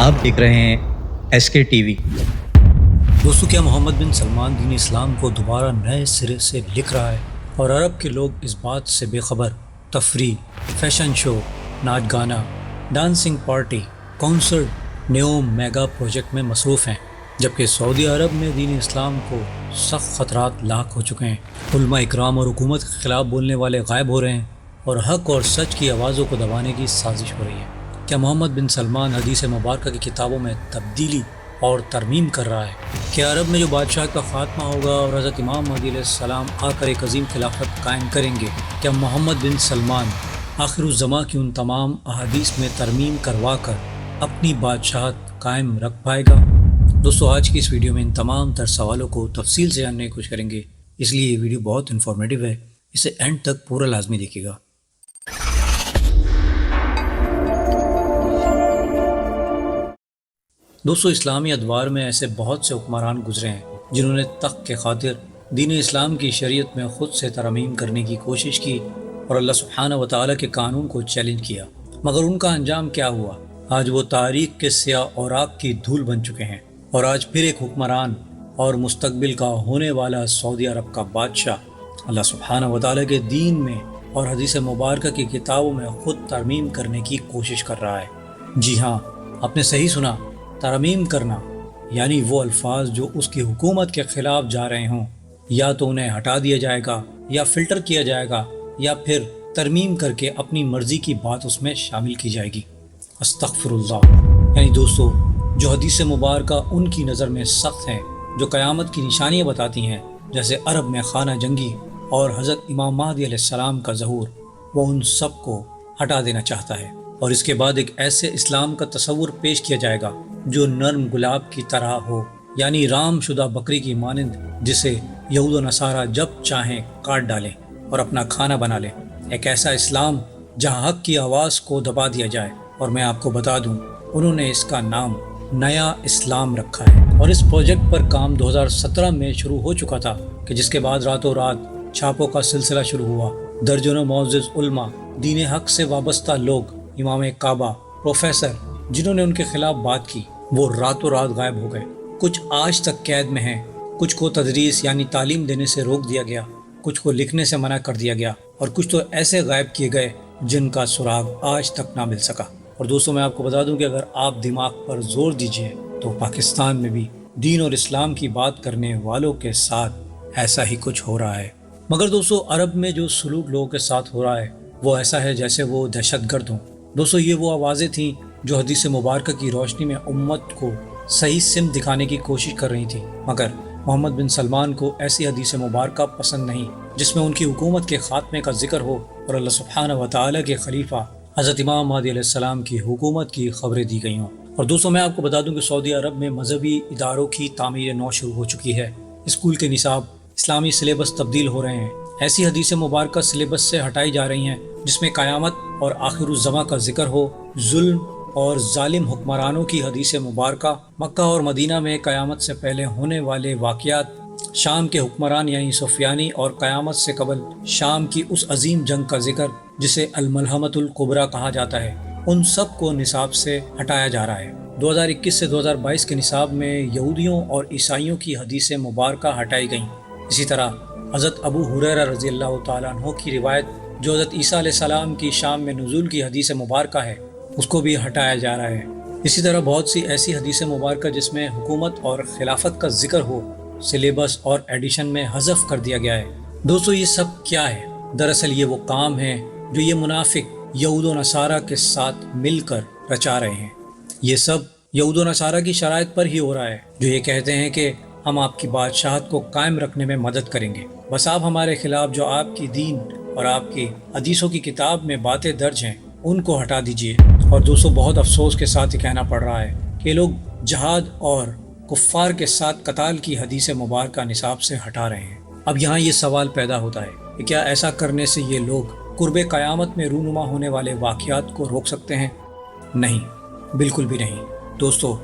آپ دیکھ رہے ہیں ایس کے ٹی وی۔ دوستو، کیا محمد بن سلمان دین اسلام کو دوبارہ نئے سرے سے لکھ رہا ہے اور عرب کے لوگ اس بات سے بے خبر؟ تفریح، فیشن شو، ناچ گانا، dancing party, concert, new mega project میں مصروف ہیں، جبکہ سعودی عرب میں دین اسلام کو سخت خطرات لاحق ہو چکے ہیں۔ علماء اکرام اور حکومت کے خلاف بولنے والے غائب ہو رہے ہیں اور حق اور سچ کی آوازوں کو دبانے کی سازش ہو رہی ہے۔ کیا محمد بن سلمان حدیث مبارکہ کی کتابوں میں تبدیلی اور ترمیم کر رہا ہے؟ کیا عرب میں جو بادشاہت کا خاتمہ ہوگا اور حضرت امام مہدی علیہ السلام آ کر ایک عظیم خلافت قائم کریں گے؟ کیا محمد بن سلمان آخر الزماں کی ان تمام احادیث میں ترمیم کروا کر اپنی بادشاہت قائم رکھ پائے گا؟ دوستو، آج کی اس ویڈیو میں ان تمام تر سوالوں کو تفصیل سے جاننے کی کوشش کریں گے، اس لیے یہ ویڈیو بہت انفارمیٹیو ہے، اسے اینڈ تک پورا لازمی دیکھیے گا۔ دوستو، اسلامی ادوار میں ایسے بہت سے حکمران گزرے ہیں جنہوں نے تخت کے خاطر دین اسلام کی شریعت میں خود سے ترمیم کرنے کی کوشش کی اور اللہ سبحانہ و تعالیٰ کے قانون کو چیلنج کیا، مگر ان کا انجام کیا ہوا؟ آج وہ تاریخ کے سیاہ اوراق کی دھول بن چکے ہیں، اور آج پھر ایک حکمران اور مستقبل کا ہونے والا سعودی عرب کا بادشاہ اللہ سبحانہ و تعالیٰ کے دین میں اور حدیث مبارکہ کی کتابوں میں خود ترمیم کرنے کی کوشش کر رہا ہے۔ جی ہاں، آپ نے صحیح سنا، ترمیم کرنا، یعنی وہ الفاظ جو اس کی حکومت کے خلاف جا رہے ہوں یا تو انہیں ہٹا دیا جائے گا یا فلٹر کیا جائے گا یا پھر ترمیم کر کے اپنی مرضی کی بات اس میں شامل کی جائے گی۔ استغفر اللہ۔ یعنی دوستو، جو حدیث مبارکہ ان کی نظر میں سخت ہیں، جو قیامت کی نشانیاں بتاتی ہیں، جیسے عرب میں خانہ جنگی اور حضرت امام مہدی علیہ السلام کا ظہور، وہ ان سب کو ہٹا دینا چاہتا ہے، اور اس کے بعد ایک ایسے اسلام کا تصور پیش کیا جائے گا جو نرم گلاب کی طرح ہو، یعنی رام شدہ بکری کی مانند، جسے یہود و نصارہ جب چاہیں کاٹ ڈالیں اور اپنا کھانا بنا لیں۔ ایک ایسا اسلام جہاں حق کی آواز کو دبا دیا جائے، اور میں آپ کو بتا دوں، انہوں نے اس کا نام نیا اسلام رکھا ہے، اور اس پروجیکٹ پر کام 2017 میں شروع ہو چکا تھا، کہ جس کے بعد راتوں رات چھاپوں کا سلسلہ شروع ہوا۔ درجنوں معزز علماء، دین حق سے وابستہ لوگ، امام کعبہ، پروفیسر جنہوں نے ان کے خلاف بات کی، وہ راتوں رات غائب ہو گئے۔ کچھ آج تک قید میں ہیں، کچھ کو تدریس یعنی تعلیم دینے سے روک دیا گیا، کچھ کو لکھنے سے منع کر دیا گیا، اور کچھ تو ایسے غائب کیے گئے جن کا سراغ آج تک نہ مل سکا۔ اور دوستوں، میں آپ کو بتا دوں کہ اگر آپ دماغ پر زور دیجئے تو پاکستان میں بھی دین اور اسلام کی بات کرنے والوں کے ساتھ ایسا ہی کچھ ہو رہا ہے۔ مگر دوستو، عرب میں جو سلوک لوگوں کے ساتھ ہو رہا ہے وہ ایسا ہے جیسے وہ دہشت گرد ہوں۔ دوستو، یہ وہ آوازیں تھیں جو حدیث مبارکہ کی روشنی میں امت کو صحیح سمت دکھانے کی کوشش کر رہی تھی، مگر محمد بن سلمان کو ایسی حدیث مبارکہ پسند نہیں جس میں ان کی حکومت کے خاتمے کا ذکر ہو اور اللہ سبحانہ و تعالیٰ کے خلیفہ حضرت امام مہدی علیہ السلام کی حکومت کی خبریں دی گئی ہوں۔ اور دوستو، میں آپ کو بتا دوں کہ سعودی عرب میں مذہبی اداروں کی تعمیر نو شروع ہو چکی ہے، اسکول کے نصاب، اسلامی سلیبس تبدیل ہو رہے ہیں، ایسی حدیث مبارکہ سلیبس سے ہٹائی جا رہی ہیں جس میں قیامت اور آخر الزماں کا ذکر ہو، ظلم اور ظالم حکمرانوں کی حدیث مبارکہ، مکہ اور مدینہ میں قیامت سے پہلے ہونے والے واقعات، شام کے حکمران یعنی سفیانی اور قیامت سے قبل شام کی اس عظیم جنگ کا ذکر جسے الملحمۃ الکبریٰ کہا جاتا ہے، ان سب کو نصاب سے ہٹایا جا رہا ہے۔ 2021 سے 2022 کے نصاب میں یہودیوں اور عیسائیوں کی حدیث مبارکہ ہٹائی گئیں۔ اسی طرح حضرت ابو ہریرہ رضی اللہ تعالیٰ عنہ کی روایت جو حضرت عیسیٰ علیہ السلام کی شام میں نزول کی حدیث مبارکہ ہے، اس کو بھی ہٹایا جا رہا ہے۔ اسی طرح بہت سی ایسی حدیث مبارکہ جس میں حکومت اور خلافت کا ذکر ہو، سلیبس اور ایڈیشن میں حذف کر دیا گیا ہے۔ دوستو، یہ سب کیا ہے؟ دراصل یہ وہ کام ہے جو یہ منافق یہود و نصارہ کے ساتھ مل کر رچا رہے ہیں۔ یہ سب یہود و نصارہ کی شرائط پر ہی ہو رہا ہے، جو یہ کہتے ہیں کہ ہم آپ کی بادشاہت کو قائم رکھنے میں مدد کریں گے، بس آپ ہمارے خلاف جو آپ کی دین اور آپ کی حدیثوں کی کتاب میں باتیں درج ہیں ان کو ہٹا دیجئے۔ اور دوستو، بہت افسوس کے ساتھ یہ کہنا پڑ رہا ہے کہ لوگ جہاد اور کفار کے ساتھ قتال کی حدیث مبارکہ نصاب سے ہٹا رہے ہیں۔ اب یہاں یہ سوال پیدا ہوتا ہے کہ کیا ایسا کرنے سے یہ لوگ قرب قیامت میں رونما ہونے والے واقعات کو روک سکتے ہیں؟ نہیں، بالکل بھی نہیں۔ دوستو،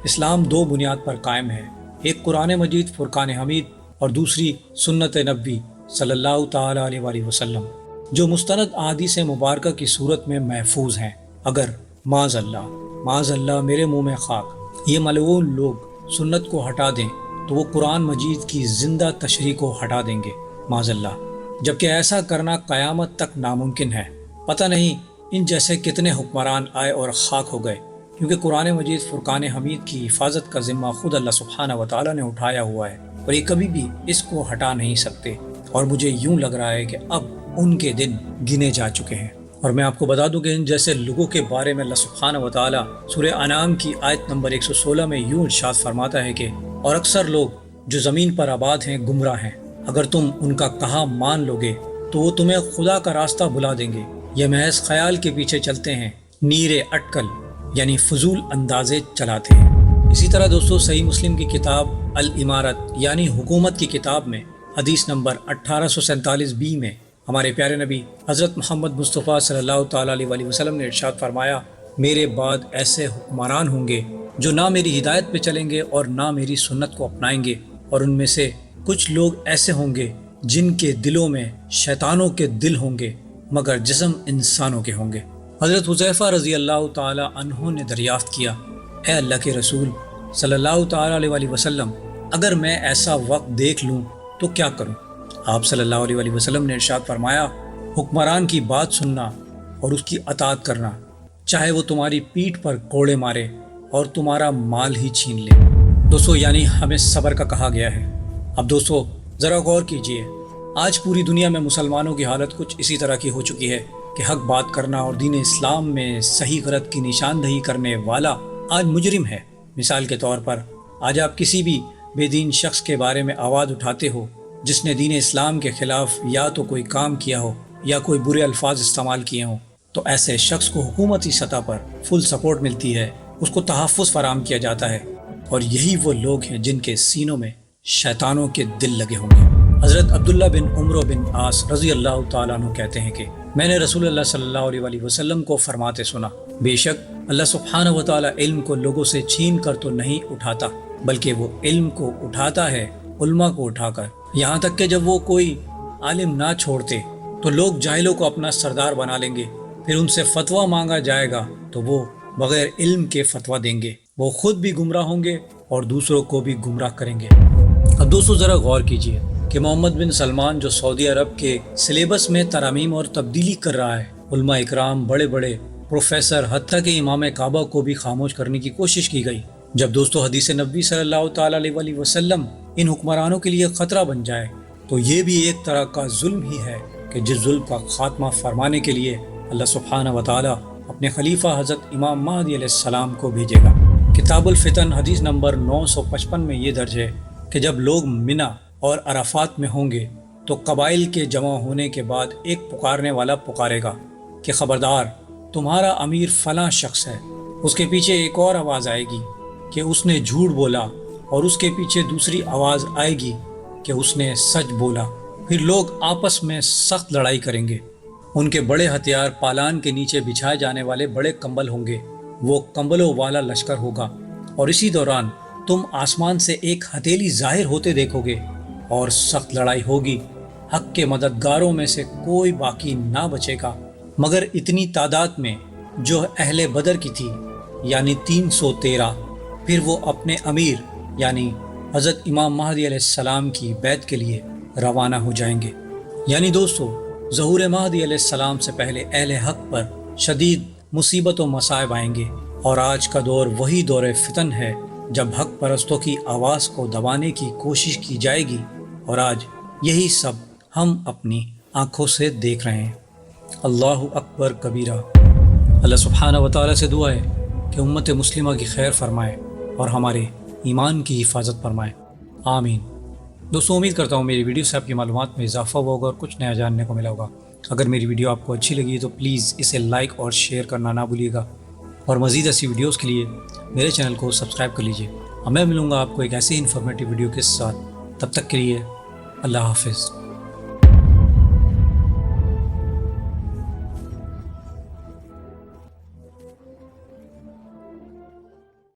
اسلام دو بنیاد پر قائم ہے، ایک قرآن مجید فرقان حمید اور دوسری سنت نبوی صلی اللہ تعالیٰ علیہ وآلہ وسلم، جو مستند احادیث مبارکہ کی صورت میں محفوظ ہیں۔ اگر معاذ اللہ معاذ اللہ میرے منہ میں خاک، یہ ملعون لوگ سنت کو ہٹا دیں تو وہ قرآن مجید کی زندہ تشریح کو ہٹا دیں گے، معاذ اللہ، جبکہ ایسا کرنا قیامت تک ناممکن ہے۔ پتہ نہیں ان جیسے کتنے حکمران آئے اور خاک ہو گئے، کیونکہ قرآن مجید فرقان حمید کی حفاظت کا ذمہ خود اللہ سبحانہ و تعالیٰ نے اٹھایا ہوا ہے، اور یہ کبھی بھی اس کو ہٹا نہیں سکتے، اور مجھے یوں لگ رہا ہے کہ اب ان کے دن گنے جا چکے ہیں۔ اور میں آپ کو بتا دوں کہ ان جیسے لوگوں کے بارے میں اللہ سبحانہ و تعالیٰ سورہ انعام کی آیت نمبر 116 میں یوں ارشاد فرماتا ہے کہ اور اکثر لوگ جو زمین پر آباد ہیں گمراہ ہیں، اگر تم ان کا کہا مان لو گے تو وہ تمہیں خدا کا راستہ بلا دیں گے، یہ محض خیال کے پیچھے چلتے ہیں، نیرے اٹکل یعنی فضول اندازے چلاتے ہیں۔ اسی طرح دوستو صحیح مسلم کی کتاب الامارت یعنی حکومت کی کتاب میں حدیث نمبر 1847 میں ہمارے پیارے نبی حضرت محمد مصطفیٰ صلی اللہ تعالیٰ علیہ وسلم نے ارشاد فرمایا، میرے بعد ایسے حکمران ہوں گے جو نہ میری ہدایت پہ چلیں گے اور نہ میری سنت کو اپنائیں گے، اور ان میں سے کچھ لوگ ایسے ہوں گے جن کے دلوں میں شیطانوں کے دل ہوں گے مگر جسم انسانوں کے ہوں گے۔ حضرت حذیفہ رضی اللہ تعالیٰ عنہ نے دریافت کیا، اے اللہ کے رسول صلی اللہ تعالیٰ علیہ وسلم، اگر میں ایسا وقت دیکھ لوں تو کیا کروں؟ آپ صلی اللہ علیہ وسلم نے ارشاد فرمایا، حکمران کی بات سننا اور اس کی اطاعت کرنا، چاہے وہ تمہاری پیٹھ پر کوڑے مارے اور تمہارا مال ہی چھین لے۔ دوستو یعنی ہمیں صبر کا کہا گیا ہے۔ اب دوستو ذرا غور کیجئے، آج پوری دنیا میں مسلمانوں کی حالت کچھ اسی طرح کی ہو چکی ہے کہ حق بات کرنا اور دین اسلام میں صحیح غلط کی نشاندہی کرنے والا آج مجرم ہے۔ مثال کے طور پر آج آپ کسی بھی بے دین شخص کے بارے میں آواز اٹھاتے ہو جس نے دین اسلام کے خلاف یا تو کوئی کام کیا ہو یا کوئی برے الفاظ استعمال کیے ہوں، تو ایسے شخص کو حکومتی سطح پر فل سپورٹ ملتی ہے، اس کو تحفظ فراہم کیا جاتا ہے، اور یہی وہ لوگ ہیں جن کے سینوں میں شیطانوں کے دل لگے ہوں گے۔ حضرت عبداللہ بن عمرو بن عاص رضی اللہ تعالیٰ عنہ کہتے ہیں کہ میں نے رسول اللہ صلی اللہ علیہ وسلم کو فرماتے سنا، بے شک اللہ سبحانہ و تعالیٰ علم کو لوگوں سے چھین کر تو نہیں اٹھاتا، بلکہ وہ علم کو اٹھاتا ہے علماء کو اٹھا کر، یہاں تک کہ جب وہ کوئی عالم نہ چھوڑتے تو لوگ جاہلوں کو اپنا سردار بنا لیں گے، پھر ان سے فتویٰ مانگا جائے گا تو وہ بغیر علم کے فتویٰ دیں گے، وہ خود بھی گمراہ ہوں گے اور دوسروں کو بھی گمراہ کریں گے۔ اب دوستو ذرا غور کیجئے کہ محمد بن سلمان جو سعودی عرب کے سلیبس میں ترامیم اور تبدیلی کر رہا ہے، علماء اکرام، بڑے بڑے پروفیسر، حتیٰ کہ امام کعبہ کو بھی خاموش کرنے کی کوشش کی گئی۔ جب دوستو حدیث نبوی صلی اللہ تعالیٰ علیہ وسلم ان حکمرانوں کے لیے خطرہ بن جائے تو یہ بھی ایک طرح کا ظلم ہی ہے کہ جس ظلم کا خاتمہ فرمانے کے لیے اللہ سبحانہ و تعالیٰ اپنے خلیفہ حضرت امام مہدی علیہ السلام کو بھیجے گا۔ کتاب الفتن حدیث نمبر 955 میں یہ درج ہے کہ جب لوگ منی اور عرفات میں ہوں گے تو قبائل کے جمع ہونے کے بعد ایک پکارنے والا پکارے گا کہ خبردار، تمہارا امیر فلاں شخص ہے۔ اس کے پیچھے ایک اور آواز آئے گی کہ اس نے جھوٹ بولا، اور اس کے پیچھے دوسری آواز آئے گی کہ اس نے سچ بولا۔ پھر لوگ آپس میں سخت لڑائی کریں گے، ان کے بڑے ہتھیار پالان کے نیچے بچھائے جانے والے بڑے کمبل ہوں گے، وہ کمبلوں والا لشکر ہوگا، اور اسی دوران تم آسمان سے ایک ہتھیلی ظاہر ہوتے دیکھو گے اور سخت لڑائی ہوگی، حق کے مددگاروں میں سے کوئی باقی نہ بچے گا مگر اتنی تعداد میں جو اہل بدر کی تھی، یعنی 313۔ پھر وہ اپنے امیر یعنی حضرت امام مہدی علیہ السلام کی بیعت کے لیے روانہ ہو جائیں گے۔ یعنی دوستو ظہور مہدی علیہ السلام سے پہلے اہل حق پر شدید مصیبت و مصائب آئیں گے، اور آج کا دور وہی دور فتن ہے جب حق پرستوں کی آواز کو دبانے کی کوشش کی جائے گی، اور آج یہی سب ہم اپنی آنکھوں سے دیکھ رہے ہیں۔ اللہ اکبر کبیرہ۔ اللہ سبحانہ و تعالیٰ سے دعا ہے کہ امت مسلمہ کی خیر فرمائے اور ہمارے ایمان کی حفاظت فرمائے، آمین۔ دوستوں امید کرتا ہوں میری ویڈیو سے آپ کی معلومات میں اضافہ ہوا ہوگا اور کچھ نیا جاننے کو ملا ہوگا۔ اگر میری ویڈیو آپ کو اچھی لگی تو پلیز اسے لائک اور شیئر کرنا نہ بھولیے گا، اور مزید ایسی ویڈیوز کے لیے میرے چینل کو سبسکرائب کر لیجئے۔ اور میں ملوں گا آپ کو ایک ایسی انفارمیٹیو ویڈیو کے ساتھ، تب تک کے لیے اللہ حافظ۔